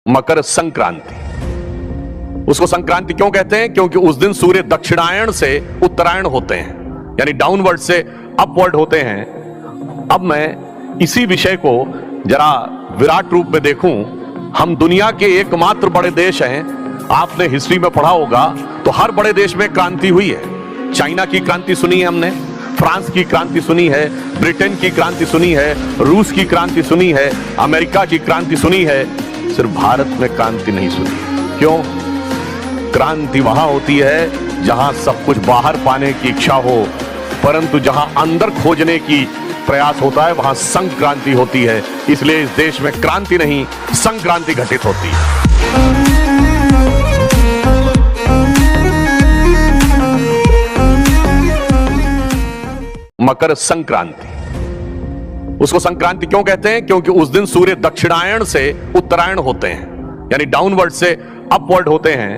मकर संक्रांति। उसको संक्रांति क्यों कहते हैं? क्योंकि उस दिन सूर्य दक्षिणायण से उत्तरायण होते हैं, यानी डाउनवर्ड से अपवर्ड होते हैं। अब मैं इसी विषय को जरा विराट रूप में देखूं। हम दुनिया के एकमात्र बड़े देश हैं। आपने हिस्ट्री में पढ़ा होगा तो हर बड़े देश में क्रांति हुई है। चाइना की क्रांति सुनी है हमने, फ्रांस की क्रांति सुनी है, ब्रिटेन की क्रांति सुनी है, रूस की क्रांति सुनी है, अमेरिका की क्रांति सुनी है। सिर्फ भारत में क्रांति नहीं सुनी। क्यों? क्रांति वहां होती है जहां सब कुछ बाहर पाने की इच्छा हो, परंतु जहां अंदर खोजने की प्रयास होता है वहां संक्रांति होती है। इसलिए इस देश में क्रांति नहीं, संक्रांति घटित होती है। मकर संक्रांति। उसको संक्रांति क्यों कहते हैं? क्योंकि उस दिन सूर्य दक्षिणायण से उत्तरायण होते हैं, यानी डाउनवर्ड से अपवर्ड होते हैं।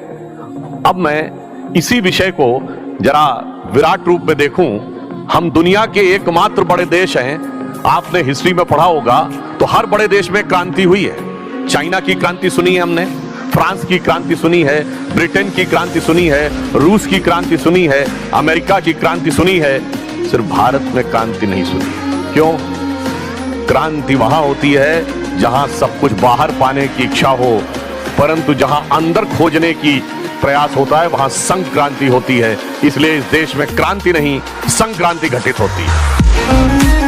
अब मैं इसी विषय को जरा विराट रूप में देखूं। हम दुनिया के एकमात्र बड़े देश हैं। आपने हिस्ट्री में पढ़ा होगा तो हर बड़े देश में क्रांति हुई है। चाइना की क्रांति सुनी है हमने, फ्रांस की क्रांति सुनी है, ब्रिटेन की क्रांति सुनी है, रूस की क्रांति सुनी है, अमेरिका की क्रांति सुनी है। सिर्फ भारत में क्रांति नहीं सुनी। क्यों? क्रांति वहां होती है जहां सब कुछ बाहर पाने की इच्छा हो, परंतु जहां अंदर खोजने की प्रयास होता है वहां संक्रांति होती है। इसलिए इस देश में क्रांति नहीं, संक्रांति घटित होती है।